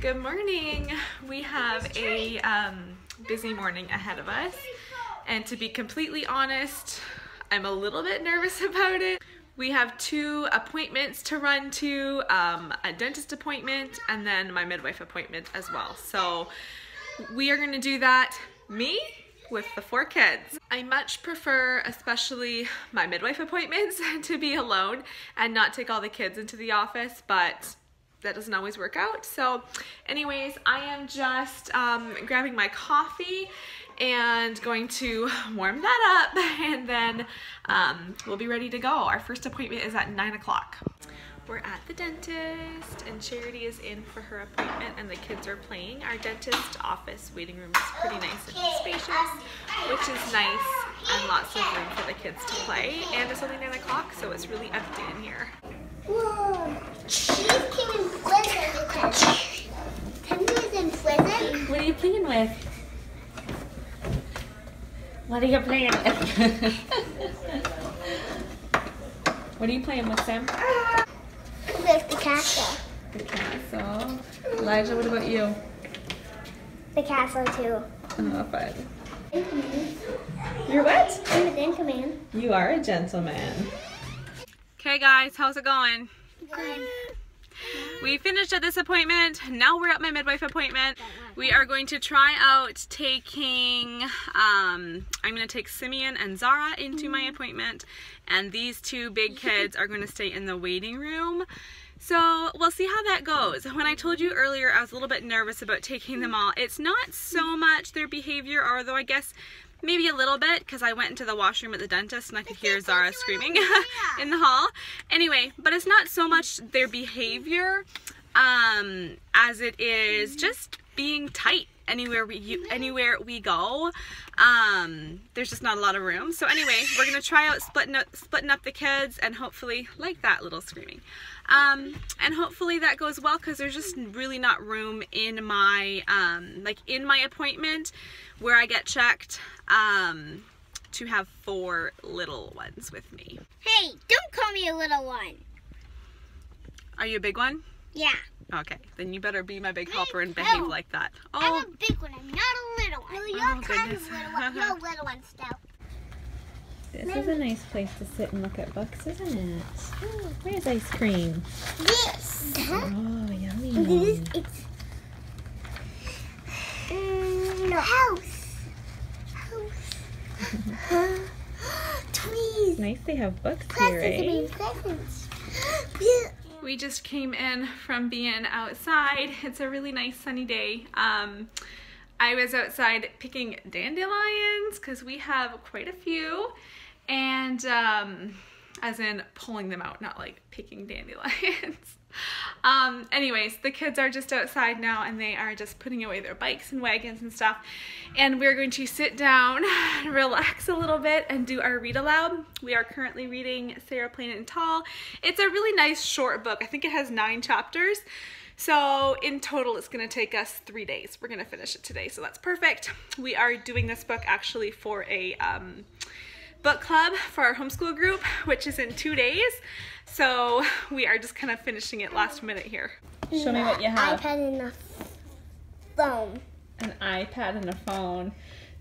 Good morning. We have a busy morning ahead of us, and to be completely honest, I'm a little bit nervous about it. We have 2 appointments to run to, a dentist appointment and then my midwife appointment as well. So we are going to do that, me with the 4 kids. I much prefer, especially my midwife appointments, to be alone and not take all the kids into the office, but that doesn't always work out. So anyways, I am just grabbing my coffee and going to warm that up, and then we'll be ready to go. Our first appointment is at 9 o'clock. We're at the dentist and Charity is in for her appointment and the kids are playing. Our dentist office waiting room is pretty nice and spacious, which is nice, and lots of room for the kids to play. And it's only 9 o'clock, so it's really empty in here. Whoa! She's playing Pleasant. Tender's in Pleasant. What are you playing with? What are you playing with? What are you playing with, Sam? With the castle. The castle. Elijah, what about you? The castle too. Oh, fun. You're what? I'm a gentleman. You are a gentleman. Okay guys, how's it going? Good. We finished at this appointment. Now we're at my midwife appointment. We are going to try out taking, I'm going to take Simeon and Zara into my appointment, and these 2 big kids are going to stay in the waiting room. So we'll see how that goes. When I told you earlier I was a little bit nervous about taking them all, it's not so much their behavior, although I guess maybe a little bit, because I went into the washroom at the dentist and I could hear Zara screaming in the hall. Anyway, but it's not so much their behavior as it is just being tight anywhere we go. There's just not a lot of room. So anyway, we're gonna try out splitting up the kids, and hopefully, like that little screaming, and hopefully that goes well, because there's just really not room in my in my appointment where I get checked to have 4 little ones with me. Hey, don't call me a little one. Are you a big one? Yeah. Okay, then you better be my big helper and behave like that. Oh, I'm a big one. I'm not a little one. Well, you're kind of little one. You're a little one still. This is a nice place to sit and look at books, isn't it? Where's ice cream? Yes. Oh, yummy. It's house. Trees. Nice they have books Presents. here, I mean, eh? presents. we just came in from being outside. It's a really nice sunny day. I was outside picking dandelions because we have quite a few, and as in pulling them out, not like picking dandelions. Anyways, the kids are just outside now and they are just putting away their bikes and wagons and stuff, and we're going to sit down, relax a little bit, and do our read aloud. We are currently reading Sarah Plain and Tall. It's a really nice short book. I think it has 9 chapters. So in total, it's going to take us 3 days. We're going to finish it today, so that's perfect. We are doing this book actually for a book club for our homeschool group, which is in 2 days. So we are just kind of finishing it last minute here. Show me what you have. iPad and a phone. An iPad and a phone.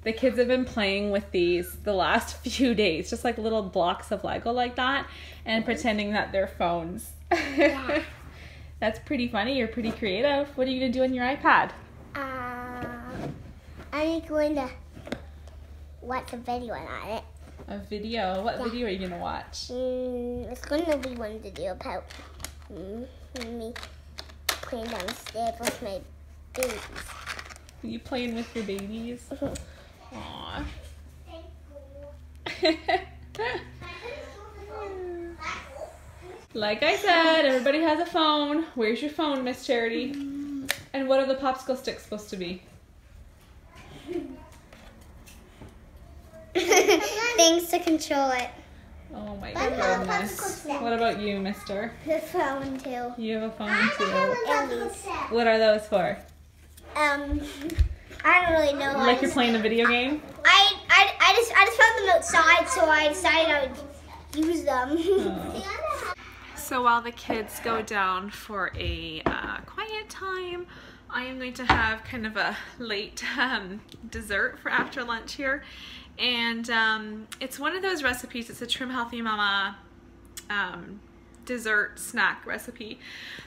The kids have been playing with these the last few days, just like little blocks of Lego like that, and pretending that they're phones. Yeah. That's pretty funny. You're pretty creative. What are you going to do on your iPad? I'm going to watch a video on it. A video? What video are you going to watch? It's going to be one video about me playing downstairs with my babies. Are you playing with your babies? Aww. Like I said, everybody has a phone. Where's your phone, Miss Charity? And what are the popsicle sticks supposed to be? Things to control it. Oh my goodness. What about you, mister? The phone too. You have a phone too. And these. What are those for? I don't really know. Like you're playing a video game? I just found them outside, so I decided I would use them. Oh. So while the kids go down for a quiet time, I am going to have kind of a late dessert for after lunch here. And it's one of those recipes, it's a Trim Healthy Mama dessert snack recipe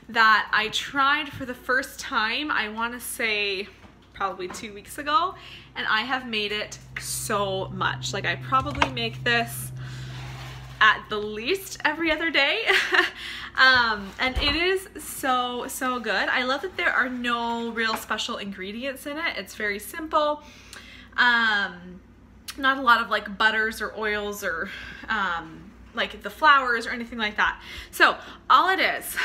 that I tried for the first time, I want to say probably 2 weeks ago, and I have made it so much. Like, I probably make this at the least every other day. And it is so good. I love that there are no real special ingredients in it. It's very simple. Not a lot of like butters or oils or like the flours or anything like that. So all it is,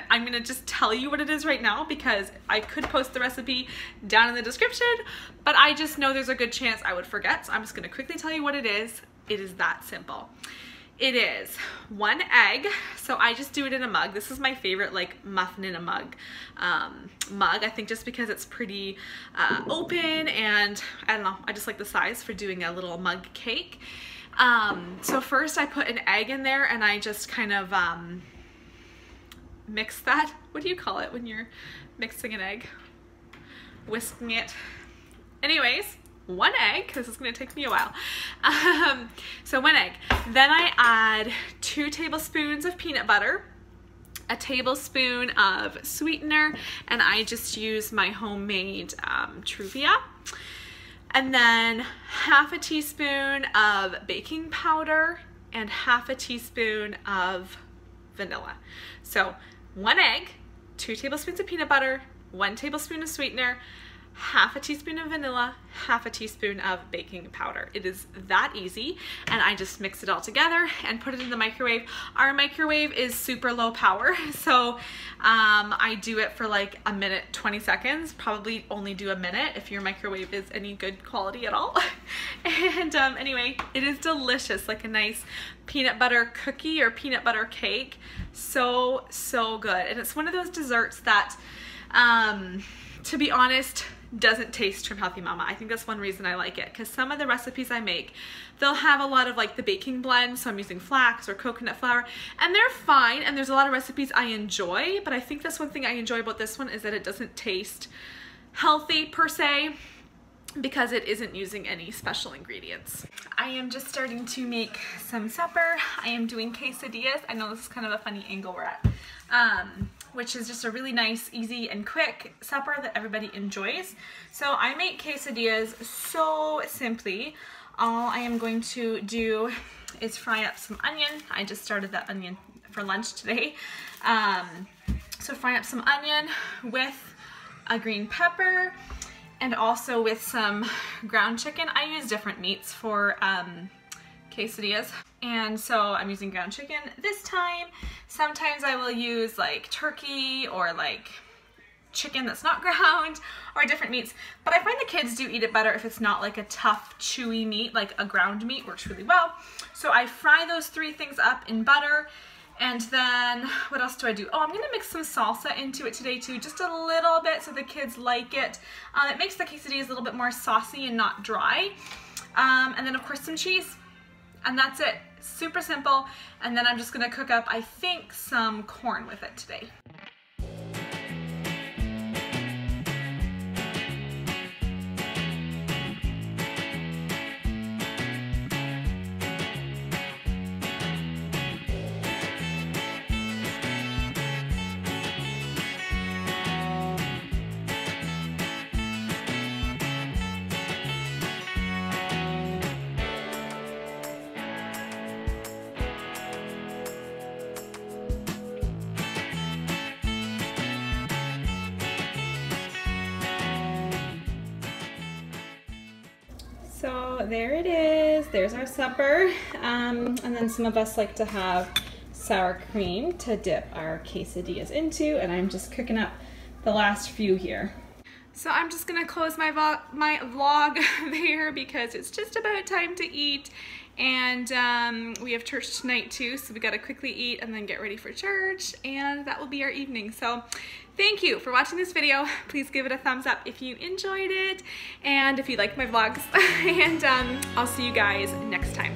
I'm gonna just tell you what it is right now because I could post the recipe down in the description, but I just know there's a good chance I would forget. So I'm just gonna quickly tell you what it is. It is that simple. It is 1 egg, so I just do it in a mug. This is my favorite like muffin in a mug mug, I think, just because it's pretty open, and I don't know, I just like the size for doing a little mug cake. So first I put an egg in there and I just kind of mix that. What do you call it when you're mixing an egg? Whisking it. Anyways, 1 egg, this is going to take me a while. So 1 egg. Then I add 2 tablespoons of peanut butter, a tablespoon of sweetener, and I just use my homemade Truvia. And then half a teaspoon of baking powder and half a teaspoon of vanilla. So 1 egg, 2 tablespoons of peanut butter, 1 tablespoon of sweetener, half a teaspoon of vanilla, half a teaspoon of baking powder. It is that easy, and I just mix it all together and put it in the microwave. Our microwave is super low power, so I do it for like a minute, 20 seconds, probably only do a minute if your microwave is any good quality at all. And anyway, it is delicious, like a nice peanut butter cookie or peanut butter cake. So good. And it's one of those desserts that, to be honest, doesn't taste Trim Healthy Mama. I think that's one reason I like it, because some of the recipes I make, they'll have a lot of like the baking blend, so I'm using flax or coconut flour, and they're fine, and there's a lot of recipes I enjoy, but I think that's one thing I enjoy about this one is that it doesn't taste healthy per se, because it isn't using any special ingredients. I am just starting to make some supper. I am doing quesadillas. I know this is kind of a funny angle we're at. Which is just a really nice, easy, and quick supper that everybody enjoys. So I make quesadillas so simply. All I am going to do is fry up some onion. I just started that onion for lunch today. So fry up some onion with a green pepper and also with some ground chicken. I use different meats for quesadillas, and so I'm using ground chicken this time. Sometimes I will use like turkey or like chicken that's not ground, or different meats, but I find the kids do eat it better if it's not like a tough chewy meat. Like a ground meat works really well. So I fry those 3 things up in butter, and then what else do I do? Oh, I'm gonna mix some salsa into it today too, just a little bit so the kids like it. It makes the quesadillas a little bit more saucy and not dry. And then of course some cheese. And that's it. Super simple. And then I'm just gonna cook up, I think, some corn with it today. So there it is. There's our supper. And then some of us like to have sour cream to dip our quesadillas into, and I'm just cooking up the last few here. So I'm just gonna close my vlog there because it's just about time to eat, and we have church tonight too, so we gotta quickly eat and then get ready for church, and that will be our evening. So thank you for watching this video. Please give it a thumbs up if you enjoyed it, and if you like my vlogs, and I'll see you guys next time.